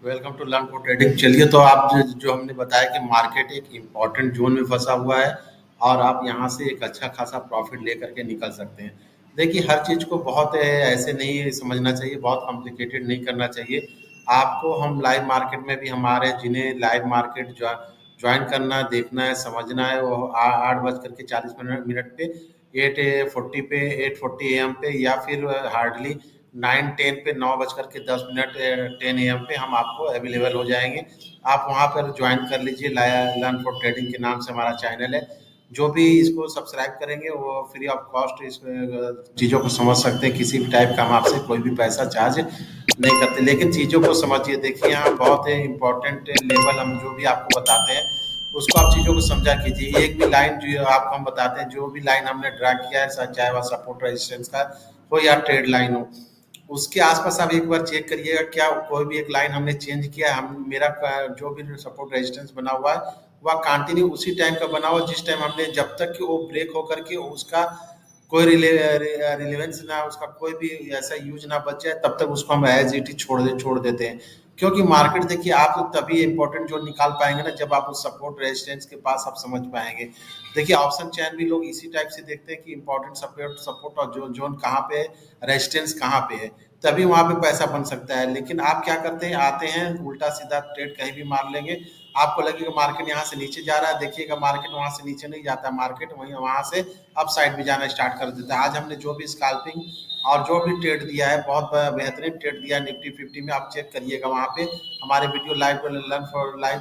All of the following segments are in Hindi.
Welcome to learn for trading. चलिए, तो आप जो हमने बताया कि मार्केट एक इम्पॉर्टेंट जोन में फंसा हुआ है और आप यहाँ से एक अच्छा खासा प्रॉफिट लेकर के निकल सकते हैं। देखिए, हर चीज़ को बहुत ऐसे नहीं समझना चाहिए, बहुत कॉम्प्लिकेटेड नहीं करना चाहिए। आपको हम लाइव मार्केट में भी हमारे जिन्हें लाइव मार्केट ज्वाइन करना, देखना है, समझना है, वो 8:40 मिनट पे, 8:40 पे, 8:40 AM पे, या फिर हार्डली 9:10 पे, 9:10 10 AM पे हम आपको अवेलेबल हो जाएंगे। आप वहाँ पर ज्वाइन कर लीजिए। लर्न फॉर ट्रेडिंग के नाम से हमारा चैनल है। जो भी इसको सब्सक्राइब करेंगे वो फ्री ऑफ कॉस्ट इस चीज़ों को समझ सकते हैं। किसी भी टाइप का हम आपसे कोई भी पैसा चार्ज नहीं करते, लेकिन चीज़ों को समझिए। देखिए, यहाँ बहुत इंपॉर्टेंट लेवल हम जो भी आपको बताते हैं उसको आप चीज़ों को समझा कीजिए। एक भी लाइन जो आपको हम बताते हैं, जो भी लाइन हमने ड्रा किया है, चाहे वह सपोर्ट रेजिस्टेंस का हो या ट्रेड लाइन हो, उसके आसपास आप एक बार चेक करिएगा क्या कोई भी एक लाइन हमने चेंज किया है। हम मेरा जो भी सपोर्ट रेजिस्टेंस बना हुआ है वह कंटिन्यू उसी टाइम का बना हुआ, जिस टाइम हमने, जब तक कि वो ब्रेक होकर के उसका कोई रिलेवेंस ना, उसका कोई भी ऐसा यूज ना बच जाए, तब तक उसको हम एज इट इज छोड़ देते हैं। क्योंकि मार्केट, देखिए, आप तो तभी इंपॉर्टेंट जो निकाल पाएंगे ना, जब आप उस सपोर्ट रेजिस्टेंस के पास आप समझ पाएंगे। देखिए, ऑप्शन चैन भी लोग इसी टाइप से देखते हैं कि इंपॉर्टेंट सपोर्ट सपोर्ट और जोन कहाँ पे है, रेजिस्टेंस कहाँ पे है, तभी वहां पे पैसा बन सकता है। लेकिन आप क्या करते हैं, आते हैं उल्टा सीधा ट्रेड कहीं भी मार लेंगे। आपको लगेगा मार्केट यहाँ से नीचे जा रहा है, देखिएगा मार्केट वहां से नीचे नहीं जाता, मार्केट वहीं वहां से अप साइड भी जाना स्टार्ट कर देता है। आज हमने जो भी स्कैल्पिंग और जो भी ट्रेड दिया है, बहुत बेहतरीन ट्रेड दिया है निफ्टी 50 में। आप चेक करिएगा वहां पे हमारे video live learn for live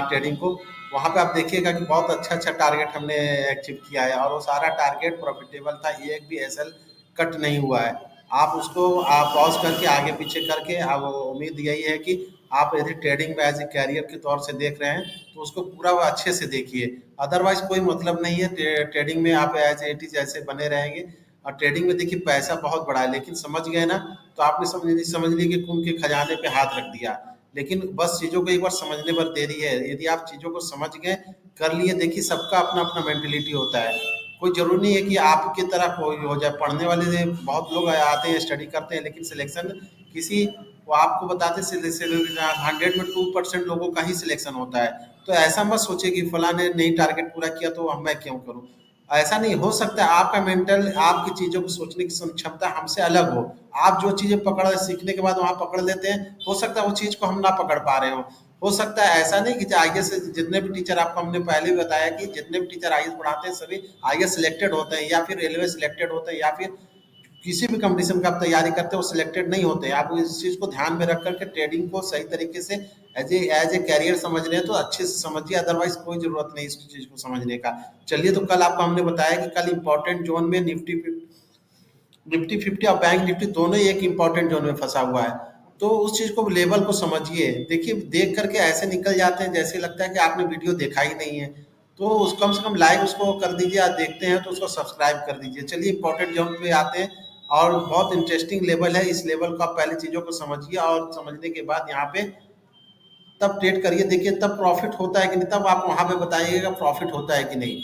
trading को। वहां पे आप देखिएगा कि बहुत अच्छा अच्छा टारगेट हमने अचीव किया है और वो सारा टारगेट प्रॉफिटेबल था, एक भी एसएल कट नहीं हुआ है। आप उसको आप पॉज करके आगे पीछे करके, अब उम्मीद यही है कि आप यदि ट्रेडिंग में एज ए कैरियर के तौर से देख रहे हैं तो उसको पूरा वो अच्छे से देखिए। अदरवाइज कोई मतलब नहीं है। ट्रेडिंग में आप एज इट इज ऐसे बने रहेंगे। और ट्रेडिंग में देखिए पैसा बहुत बड़ा है, लेकिन समझ गए ना, तो आपने समझ ली कि कुंभ के खजाने पे हाथ रख दिया। लेकिन बस चीज़ों को एक बार समझने पर देरी है। यदि आप चीज़ों को समझ गए, कर लिए, देखिए सबका अपना अपना मेंटेलिटी होता है। कोई जरूरी नहीं है कि आपकी तरह कोई हो जाए। पढ़ने वाले बहुत लोग आते हैं, स्टडी करते हैं, लेकिन सिलेक्शन किसी, वो आपको बताते 100 में 2% लोगों का ही सिलेक्शन होता है। तो ऐसा मत सोचिए कि फला ने नहीं टारगेट पूरा किया तो हम मैं क्यों करूं। ऐसा नहीं हो सकता है। आपका मेंटल, आपकी चीजों को सोचने की क्षमता हमसे अलग हो। आप जो चीजें पकड़ सीखने के बाद वहां पकड़ लेते हैं, हो सकता है वो चीज को हम ना पकड़ पा रहे हो। हो सकता है ऐसा नहीं कि आईएएस जितने भी टीचर, आपको हमने पहले भी बताया कि जितने भी टीचर आईएएस पढ़ाते हैं सभी आईएएस सिलेक्टेड होते हैं, या फिर रेलवे सिलेक्टेड होते हैं, या फिर किसी भी कंपटीशन का आप तैयारी करते हैं वो सिलेक्टेड नहीं होते। आप इस चीज को ध्यान में रख करके ट्रेडिंग को सही तरीके से एज ए कैरियर समझ रहे हैं तो अच्छे से समझिए। अदरवाइज कोई जरूरत नहीं इस चीज को समझने का। चलिए, तो कल आपको हमने बताया कि कल इंपॉर्टेंट जोन में निफ्टी 50 और बैंक निफ्टी दोनों ही एक इंपॉर्टेंट जोन में फंसा हुआ है। तो उस चीज को, लेवल को समझिए। देखिए, देख करके ऐसे निकल जाते हैं जैसे लगता है कि आपने वीडियो देखा ही नहीं है। तो उस कम से कम लाइक उसको कर दीजिए। आप देखते हैं तो उसको सब्सक्राइब कर दीजिए। चलिए, इंपॉर्टेंट जोन पे आते हैं और बहुत इंटरेस्टिंग लेवल है। इस लेवल को आप पहले चीजों को समझिए और समझने के बाद यहाँ पे तब ट्रेड करिए। देखिए तब प्रॉफिट होता है कि नहीं, तब आप वहां पे बताइएगा प्रॉफिट होता है कि नहीं।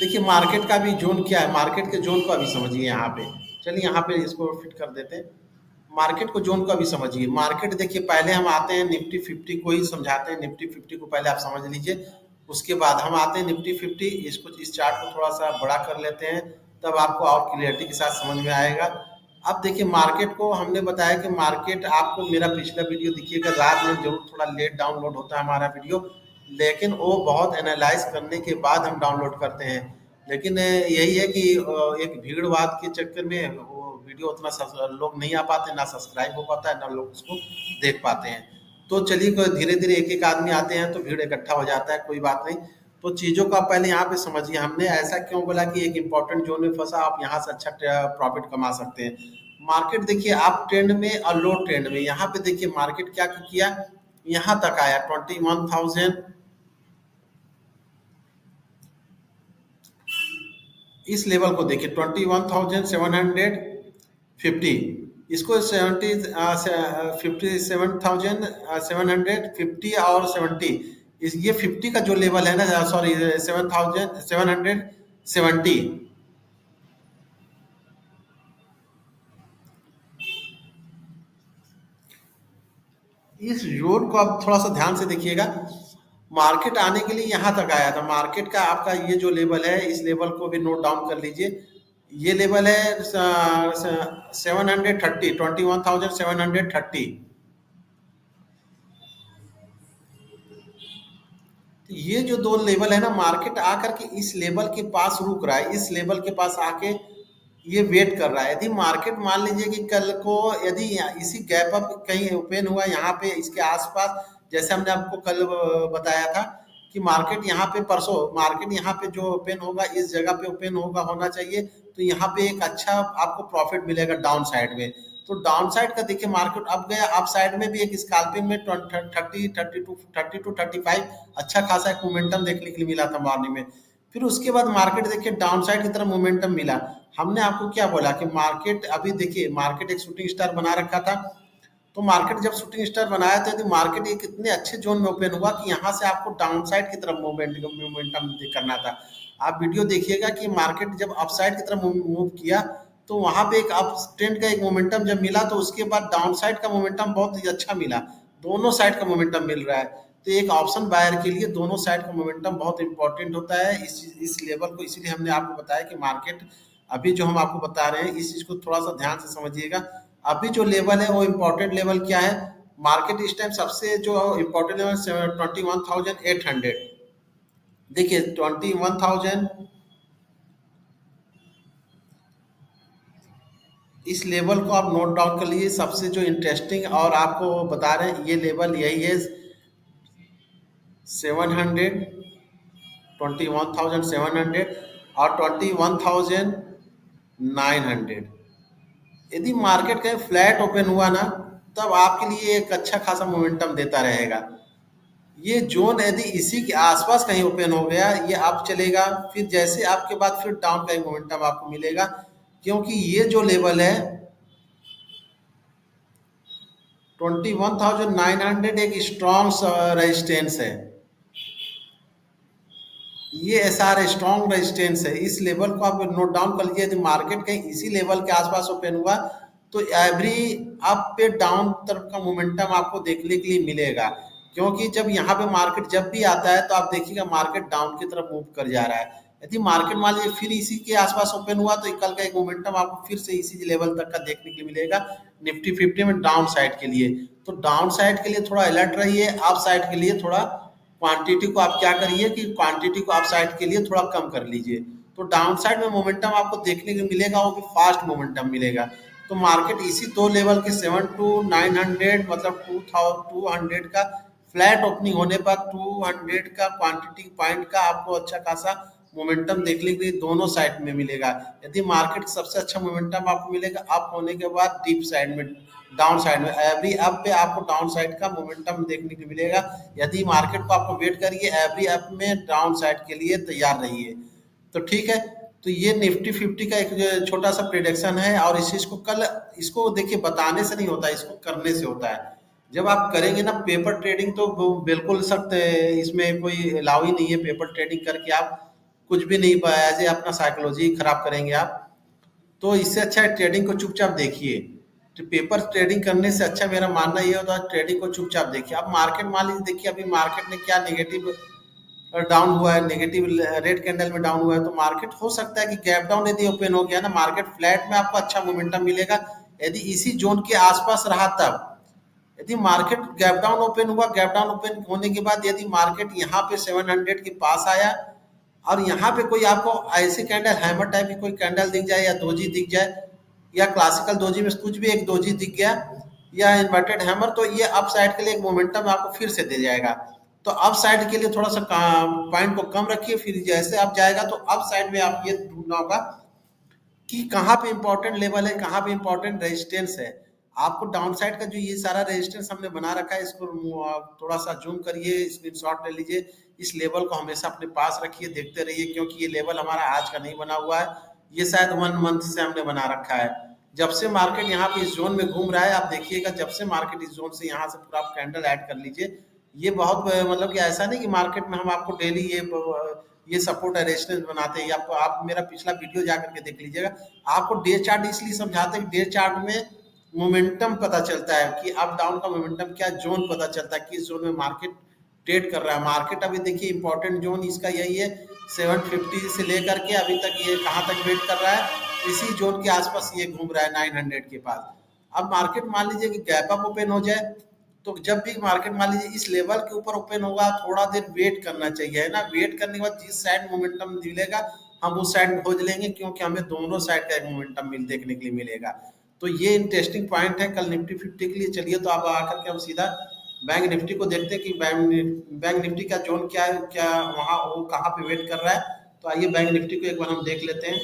देखिए, मार्केट का भी जोन क्या है, मार्केट के जोन को अभी समझिए यहाँ पे। चलिए, यहाँ पे इसको फिट कर देते हैं। मार्केट को जोन को अभी समझिए। मार्केट, देखिए, पहले हम आते हैं निफ्टी 50 को ही समझाते हैं। निफ्टी 50 को पहले आप समझ लीजिए, उसके बाद हम आते हैं निफ्टी 50। इसको, इस चार्ट को थोड़ा सा बड़ा कर लेते हैं, तब आपको और क्लियरिटी के साथ समझ में आएगा। अब देखिए, मार्केट को हमने बताया कि मार्केट, आपको मेरा पिछला वीडियो देखिएगा, रात में जरूर थोड़ा लेट डाउनलोड होता है हमारा वीडियो, लेकिन वो बहुत एनालाइज करने के बाद हम डाउनलोड करते हैं। लेकिन यही है कि एक भीड़वाद के चक्कर में वो वीडियो उतना लोग नहीं आ पाते, ना सब्सक्राइब हो पाता है, ना लोग उसको देख पाते हैं। तो चलिए, धीरे धीरे एक एक आदमी आते हैं तो भीड़ इकट्ठा हो जाता है, कोई बात नहीं। तो चीज़ों को आप पहले यहाँ पे समझिए। हमने ऐसा क्यों बोला कि एक इंपॉर्टेंट जोन में फंसा, आप यहाँ से अच्छा प्रॉफिट कमा सकते हैं। मार्केट देखिए, आप ट्रेंड में और लो ट्रेंड में, यहाँ पे देखिए मार्केट क्या किया, यहाँ तक आया 21,000। इस लेवल को देखिए 21,750। इसको 57,750 और 70, ये 50 का जो लेवल है ना, सॉरी, 7,770। इस जोन को आप थोड़ा सा ध्यान से देखिएगा। मार्केट आने के लिए यहाँ तक आया था। मार्केट का आपका ये जो लेवल है, इस लेवल को भी नोट डाउन कर लीजिए। ये लेवल है 730, 21,730। तो ये जो दो लेवल है ना, मार्केट आकर के इस लेवल के पास रुक रहा है, इस लेवल के पास आके ये वेट कर रहा है। यदि मार्केट मान लीजिए कि कल को यदि इसी गैप अप कहीं ओपन हुआ यहाँ पे इसके आसपास, जैसे हमने आपको कल बताया था कि मार्केट यहाँ पे परसों मार्केट यहाँ पे जो ओपन होगा इस जगह पे ओपन होगा होना चाहिए, तो यहाँ पे एक अच्छा आपको प्रॉफिट मिलेगा डाउन साइड में। तो डाउन साइड का देखिए मार्केट अब गया, अप साइड में भी एक स्कैल्पिंग में 30 32 35 अच्छा खासा एक मोमेंटम देखने के लिए मिला था मॉर्निंग में। फिर उसके बाद मार्केट देखिए डाउन साइड की तरफ मोमेंटम मिला। हमने आपको क्या बोला कि मार्केट अभी देखिए, मार्केट एक शूटिंग स्टार बना रखा था। तो मार्केट जब शूटिंग स्टार बनाया था तो मार्केट एक इतने अच्छे जोन में ओपन हुआ कि यहाँ से आपको डाउन साइड की तरफ मोमेंटम करना था। आप वीडियो देखिएगा कि मार्केट जब अप साइड की तरफ मूव किया, तो वहां पे एक अप ट्रेंड का एक मोमेंटम जब मिला, तो उसके बाद डाउन साइड का मोमेंटम बहुत ही अच्छा मिला। दोनों साइड का मोमेंटम मिल रहा है। तो एक ऑप्शन बायर के लिए दोनों साइड का मोमेंटम बहुत इंपॉर्टेंट होता है। इस लेवल को इसीलिए हमने आपको बताया कि मार्केट अभी जो हम आपको बता रहे हैं, इस चीज को थोड़ा सा ध्यान से समझिएगा। अभी जो लेवल है वो इम्पोर्टेंट लेवल क्या है? मार्केट इस टाइम सबसे जो इम्पोर्टेंट लेवल 21,800। देखिए 21,000, इस लेवल को आप नोट डाउन कर लीजिए। सबसे जो इंटरेस्टिंग और आपको बता रहे हैं, ये लेवल यही है 700, 21,700 और 21,900। यदि मार्केट कहीं फ्लैट ओपन हुआ ना, तब आपके लिए एक अच्छा खासा मोमेंटम देता रहेगा। ये जोन यदि इसी के आसपास कहीं ओपन हो गया, ये अप चलेगा, फिर जैसे आपके बाद फिर डाउन का एक मोमेंटम आपको मिलेगा। क्योंकि ये जो लेवल है 21,900 एक स्ट्रॉन्ग रेजिस्टेंस है। ये एस आर स्ट्रॉन्ग रेजिस्टेंस है। इस लेवल को आप नोट डाउन कर लीजिए। यदि मार्केट कहीं इसी लेवल के आसपास ओपन हुआ, तो एवरी अप पे डाउन तरफ का मोमेंटम आपको देखने के लिए मिलेगा। क्योंकि जब यहाँ पे मार्केट जब भी आता है, तो आप देखिएगा मार्केट डाउन की तरफ मूव कर जा रहा है। यदि मार्केट मान लीजिए फिर इसी के आसपास ओपन हुआ, तो कल का एक मोमेंटम आपको फिर से इसी लेवल तक का देखने के लिए मिलेगा निफ्टी 50 में डाउन साइड के लिए। तो डाउन साइड के लिए थोड़ा अलर्ट रहिए, अप साइड के लिए थोड़ा क्वांटिटी को आप क्या करिए कि क्वांटिटी को अप साइड के लिए थोड़ा कम कर लीजिए। तो डाउन साइड में मोमेंटम आपको देखने को मिलेगा, वो भी फास्ट मोमेंटम मिलेगा। तो मार्केट इसी दो लेवल के 7 to 900, मतलब 2,200 का फ्लैट ओपनिंग होने पर 200 का क्वांटिटी पॉइंट का आपको अच्छा खासा मोमेंटम देखने के लिए दोनों साइड में मिलेगा। यदि मार्केट सबसे अच्छा मोमेंटम आपको मिलेगा अप होने के बाद डीप साइड में, डाउन साइड में एवरी अप पे आपको डाउन साइड का मोमेंटम देखने को मिलेगा। यदि मार्केट को आपको वेट करिए, एवरी अप में डाउन साइड के लिए तैयार रहिए। तो ठीक है। तो ये निफ्टी 50 का एक छोटा सा प्रिडिक्शन है। और इस चीज को कल, इसको देखिए बताने से नहीं होता, इसको करने से होता है। जब आप करेंगे ना पेपर ट्रेडिंग, तो बिल्कुल सख्त है, इसमें कोई अलाउ ही नहीं है पेपर ट्रेडिंग करके आप कुछ भी नहीं पाया, ऐसे अपना साइकोलॉजी खराब करेंगे आप। तो इससे अच्छा है ट्रेडिंग को चुपचाप देखिए। तो पेपर ट्रेडिंग करने से अच्छा मेरा मानना ये होता है ट्रेडिंग को चुपचाप देखिए। अब मार्केट मान लीजिए, देखिए अभी मार्केट ने क्या नेगेटिव डाउन हुआ है, नेगेटिव रेड कैंडल में डाउन हुआ है। तो मार्केट हो सकता है कि गैप डाउन यदि ओपन हो गया ना, मार्केट फ्लैट में आपको अच्छा मोमेंटम मिलेगा। यदि इसी जोन के आसपास रहा तब, यदि मार्केट गैप डाउन ओपन हुआ, गैप डाउन ओपन होने के बाद यदि मार्केट यहाँ पे 700 के पास आया, और यहाँ पे कोई आपको ऐसे कैंडल हैमर टाइप की कोई कैंडल दिख जाए, या दोजी दिख जाए, या क्लासिकल दोजी में कुछ भी एक दोजी दिख गया, या इन्वर्टेड हैमर, तो ये अप साइड के लिए एक मोमेंटम आपको फिर से दे जाएगा। तो अप साइड के लिए थोड़ा सा पॉइंट को कम रखिए, फिर जैसे आप जाएगा तो अप साइड में आप ये ढूंढना होगा कि कहाँ पे इंपॉर्टेंट लेवल है, कहाँ पे इंपॉर्टेंट रेजिस्टेंस है। आपको डाउन साइड का जो ये सारा रेजिस्टेंस हमने बना रखा है, इसको थोड़ा सा जूम करिए, स्क्रीनशॉट ले लीजिए। इस लेवल को हमेशा अपने पास रखिए, देखते रहिए, क्योंकि ये लेवल हमारा आज का नहीं बना हुआ है, ये शायद 1 मंथ से हमने बना रखा है। जब से मार्केट यहाँ पे इस जोन में घूम रहा है, आप देखिएगा जब से मार्केट इस जोन से यहाँ से पूरा आप कैंडल ऐड कर लीजिए। ये बहुत मतलब कि ऐसा नहीं कि मार्केट में हम आपको डेली ये सपोर्ट रेजिस्टेंस बनाते हैं। आप मेरा पिछला वीडियो जा करके देख लीजिएगा। आपको डे चार्ट इसलिए समझाते हैं कि डे चार्ट में मोमेंटम पता चलता है कि अप डाउन का मोमेंटम क्या, जोन पता चलता है किस जोन में मार्केट ट्रेड कर रहा है। मार्केट अभी देखिए इंपॉर्टेंट जोन इसका यही है, 750 से लेकर के अभी तक ये कहाँ तक वेट कर रहा है, इसी जोन के आसपास ये घूम रहा है 900 के पास। अब मार्केट मान लीजिए कि गैप अप ओपन हो जाए, तो जब भी मार्केट मान लीजिए इस लेवल के ऊपर ओपन होगा, थोड़ा देर वेट करना चाहिए, है ना। वेट करने के बाद जिस साइड मोमेंटम मिलेगा हम उस साइड खोज लेंगे, क्योंकि हमें दोनों साइड का एक मोमेंटम देखने के लिए मिलेगा। तो ये इंटरेस्टिंग पॉइंट है कल निफ्टी फिफ्टी के लिए। चलिए तो अब आकर के हम सीधा बैंक निफ्टी को देखते हैं कि बैंक निफ्टी का जोन क्या है, क्या वहाँ वो कहाँ पे वेट कर रहा है। तो आइए बैंक निफ्टी को एक बार हम देख लेते हैं।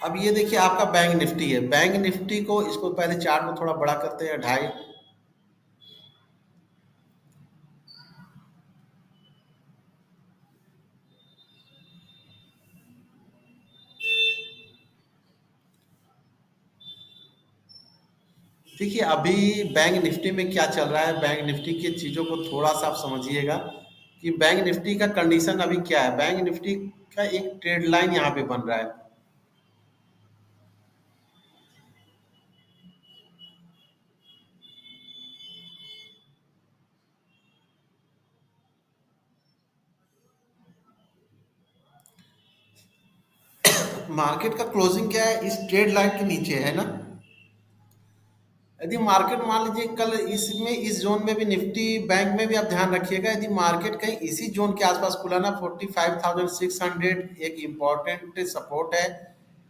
अब ये देखिए आपका बैंक निफ्टी है, बैंक निफ्टी को इसको पहले चार्ट को थोड़ा बड़ा करते हैं, ढाई। देखिए अभी बैंक निफ्टी में क्या चल रहा है, बैंक निफ्टी की चीज़ों को थोड़ा सा आप समझिएगा कि बैंक निफ्टी का कंडीशन अभी क्या है। बैंक निफ्टी का एक ट्रेड लाइन यहाँ पे बन रहा है। मार्केट का क्लोजिंग क्या है, इस ट्रेड लाइन के नीचे है ना। यदि मार्केट मान लीजिए कल इसमें इस जोन में भी निफ्टी बैंक में भी आप ध्यान रखिएगा, यदि मार्केट कहीं इसी जोन के आसपास खुला ना, 45,600 एक इम्पॉर्टेंट सपोर्ट है।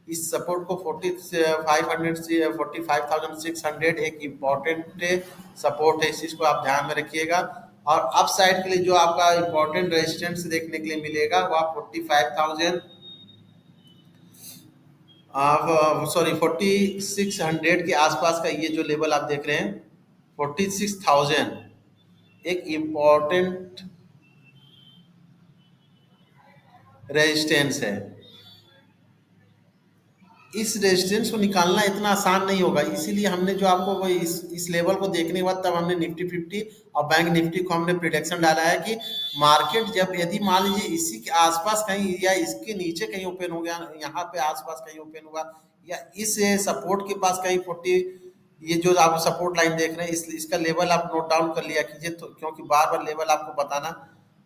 इस सपोर्ट को 4500 से 45,600 एक इम्पॉर्टेंट सपोर्ट है, इस चीज को आप ध्यान में रखिएगा। और अप साइड के लिए जो आपका इम्पोर्टेंट रेजिस्टेंस देखने के लिए मिलेगा वह 45,000, सॉरी 4600 के आसपास का ये जो लेवल आप देख रहे हैं, 46,000 एक इम्पॉर्टेंट रेजिस्टेंस है। इस रेजिस्टेंस को निकालना इतना आसान नहीं होगा, इसीलिए हमने जो आपको वो इस लेवल को देखने के बाद तब हमने निफ्टी फिफ्टी और बैंक निफ्टी को हमने प्रिडिक्शन डाला है कि मार्केट जब यदि मान लीजिए इसी के आसपास कहीं या इसके नीचे कहीं ओपन हो गया, यहाँ पे आसपास कहीं ओपन हुआ, या इस सपोर्ट के पास कहीं 40, ये जो आप सपोर्ट लाइन देख रहे हैं इसका लेवल आप नोट डाउन कर लिया कीजिए, तो क्योंकि बार बार लेवल आपको बताना।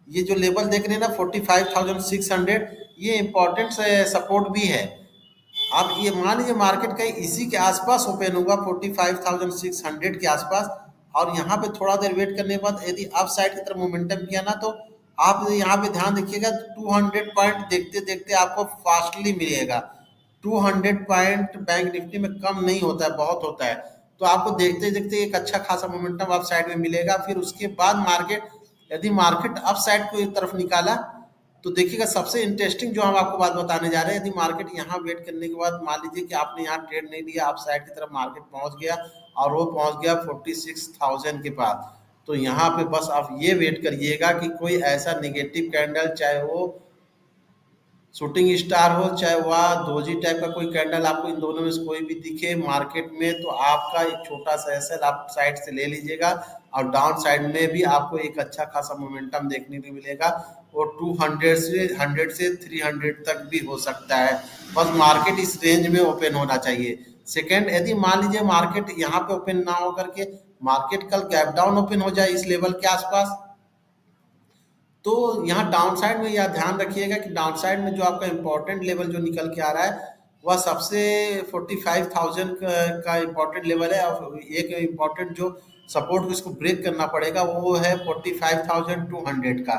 ये जो लेवल देख रहे हैं ना 45,600, ये इंपॉर्टेंट सपोर्ट भी है। अब ये मान लीजिए मार्केट कहीं इसी के आसपास ओपन होगा 45,600 के आसपास, और यहाँ पे थोड़ा देर वेट करने के बाद यदि अप साइड की तरफ मोमेंटम किया ना, तो आप यहाँ पे ध्यान रखिएगा 200 पॉइंट देखते देखते आपको फास्टली मिलेगा। 200 पॉइंट बैंक निफ्टी में कम नहीं होता है, बहुत होता है। तो आपको देखते देखते एक अच्छा खासा मोमेंटम अप साइड में मिलेगा। फिर उसके बाद मार्केट, यदि मार्केट अप साइड को एक तरफ निकाला, तो देखिएगा सबसे इंटरेस्टिंग जो हम आपको बात बताने जा रहे हैं, यदि मार्केट यहाँ वेट करने के बाद मान लीजिए कि आपने यहाँ ट्रेड नहीं लिया, आप साइड की तरफ मार्केट पहुंच गया और वो पहुंच गया 46,000 के पास, तो यहाँ पे बस आप ये वेट करिएगा कि कोई ऐसा निगेटिव कैंडल, चाहे वो शूटिंग स्टार हो चाहे वह दोजी टाइप का कोई कैंडल, आपको इन दोनों में से कोई भी दिखे मार्केट में, तो आपका एक छोटा सा एसएल आप साइड से ले लीजिएगा। और डाउन साइड में भी आपको एक अच्छा खासा मोमेंटम देखने को मिलेगा, वो 200 से 100 से 300 तक भी हो सकता है। बस मार्केट इस रेंज में ओपन होना चाहिए। सेकेंड, यदि मान लीजिए मार्केट यहाँ पे ओपन ना हो करके मार्केट कल गैप डाउन ओपन हो जाए इस लेवल के आसपास, तो यहाँ डाउन साइड में यह ध्यान रखिएगा कि डाउन साइड में जो आपका इम्पोर्टेंट लेवल जो निकल के आ रहा है वह सबसे 45,000 का इम्पोर्टेंट लेवल है, और एक इम्पोर्टेंट जो सपोर्ट को इसको ब्रेक करना पड़ेगा वो है 45,200 का।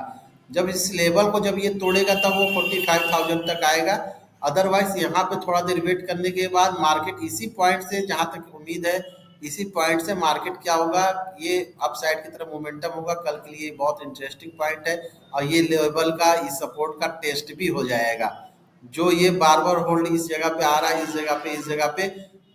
जब इस लेवल को जब ये तोड़ेगा तब वो 45,000 तक आएगा। अदरवाइज यहाँ पे थोड़ा देर वेट करने के बाद मार्केट इसी पॉइंट से, जहाँ तक उम्मीद है इसी पॉइंट से मार्केट क्या होगा, ये अप साइड की तरफ मोमेंटम होगा। कल के लिए बहुत इंटरेस्टिंग पॉइंट है, और ये लेवल का इस सपोर्ट का टेस्ट भी हो जाएगा। जो ये बार बार होल्ड इस जगह पे आ रहा है, इस जगह पे, इस जगह पे,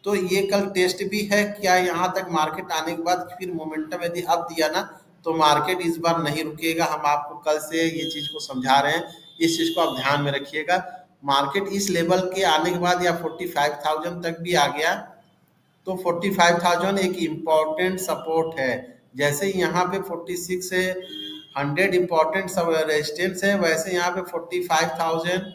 तो ये कल टेस्ट भी है क्या यहाँ तक मार्केट आने के बाद फिर मोमेंटम यदि अब दिया ना, तो मार्केट इस बार नहीं रुकेगा। हम आपको कल से ये चीज को समझा रहे हैं, इस चीज को आप ध्यान में रखिएगा। मार्केट इस लेवल के आने के बाद या 45,000 तक भी आ गया, तो 45,000 एक इम्पॉर्टेंट सपोर्ट है। जैसे ही यहाँ पे 46 है 100 इंपॉर्टेंट सब रेजिस्टेंस है, वैसे यहाँ पे 45,000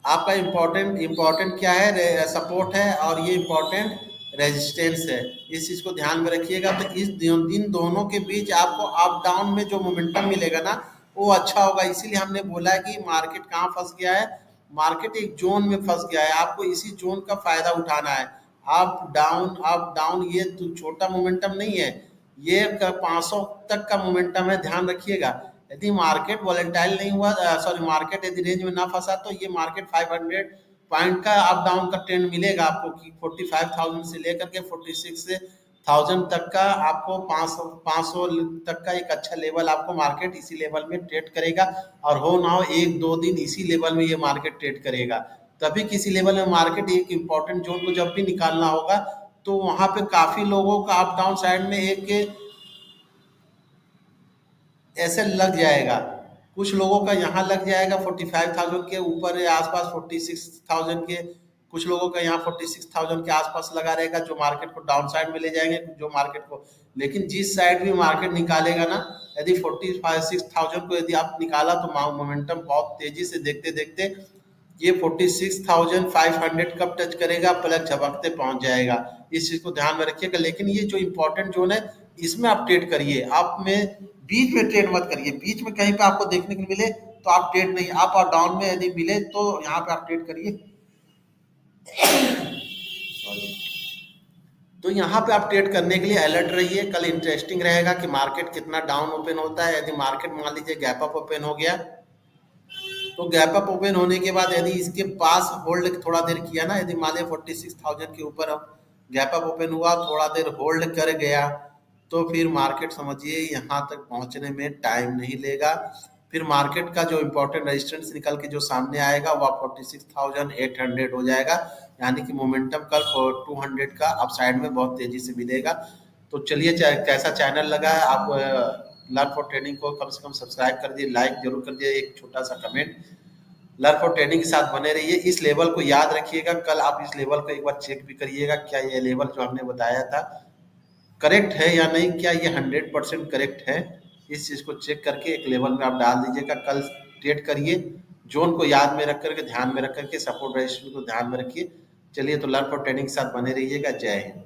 आपका इम्पोर्टेंट इम्पोर्टेंट क्या है, सपोर्ट है, और ये इम्पोर्टेंट रेजिस्टेंस है। इस चीज़ को ध्यान में रखिएगा। तो इन दोनों के बीच आपको अप डाउन में जो मोमेंटम मिलेगा ना, वो अच्छा होगा। इसीलिए हमने बोला है कि मार्केट कहाँ फंस गया है, मार्केट एक जोन में फंस गया है, आपको इसी जोन का फायदा उठाना है। अप डाउन ये तो छोटा मोमेंटम नहीं है, ये 500 तक का मोमेंटम है, ध्यान रखिएगा। यदि मार्केट वॉलेटाइल नहीं हुआ, सॉरी, मार्केट यदि रेंज में ना फंसा, तो ये मार्केट 500 पॉइंट का अप डाउन का ट्रेंड मिलेगा आपको कि 45,000 से लेकर के 46,000 तक का, आपको 500 तक का एक अच्छा लेवल, आपको मार्केट इसी लेवल में ट्रेड करेगा। और हो ना हो एक दो दिन इसी लेवल में ये मार्केट ट्रेड करेगा। तभी किसी लेवल में मार्केट एक इंपॉर्टेंट जोन को जब भी निकालना होगा, तो वहां पे काफी लोगों का अप डाउन साइड में एक ऐसे लग जाएगा। कुछ लोगों का यहाँ लग जाएगा 45,000 के ऊपर या आसपास, 46,000 के, कुछ लोगों का यहाँ 46,000 के आसपास लगा रहेगा, जो मार्केट को डाउन साइड में ले जाएंगे, जो मार्केट को, लेकिन जिस साइड भी मार्केट निकालेगा ना, यदि 46,000 को यदि आप निकाला, तो मोमेंटम बहुत तेजी से देखते देखते ये 46,500 कब टच करेगा, पलक झपकते पहुंच जाएगा। इस चीज को ध्यान में रखिएगा। लेकिन ये जो इंपॉर्टेंट जोन है, इसमें आप ट्रेड करिए, आप में बीच में ट्रेड मत करिए। बीच में कहीं पे आपको देखने को मिले तो आप ट्रेड नहीं, आप और डाउन में यदि मिले तो यहाँ पे आप ट्रेड करिए। सॉरी। तो यहाँ पे आप ट्रेड करने के लिए अलर्ट रहिए। कल इंटरेस्टिंग रहेगा कि मार्केट कितना डाउन ओपन होता है। यदि मार्केट मान लीजिए गैप अप ओपन हो गया, तो गैप अप ओपन होने के बाद यदि इसके पास होल्ड थोड़ा देर किया ना, यदि मान लिया 46,000 के ऊपर गैप अप ओपन हुआ, थोड़ा देर होल्ड कर गया, तो फिर मार्केट समझिए यहाँ तक पहुंचने में टाइम नहीं लेगा। फिर मार्केट का जो इम्पोर्टेंट रेजिस्टेंस निकल के जो सामने आएगा, वह 46,800 हो जाएगा। यानी कि मोमेंटम कल 200 का अप साइड में बहुत तेजी से मिलेगा। तो चलिए, कैसा चैनल लगा है, आप लर्न फॉर ट्रेडिंग को कम से कम सब्सक्राइब कर दिए, लाइक जरूर कर दिए, एक छोटा सा कमेंट। लर्न फॉर ट्रेडिंग के साथ बने रहिए। इस लेवल को याद रखिएगा। कल आप इस लेवल को एक बार चेक भी करिएगा, क्या ये लेवल जो हमने बताया था करेक्ट है या नहीं, क्या ये 100% करेक्ट है। इस चीज को चेक करके एक लेवल में आप डाल दीजिएगा। कल ट्रेड करिए, जोन को याद में रख करके, ध्यान में रख करके, सपोर्ट रेजिस्टेंस को ध्यान में रखिए। चलिए, तो लर्न फॉर ट्रेडिंग के साथ बने रहिएगा। जय हिंद।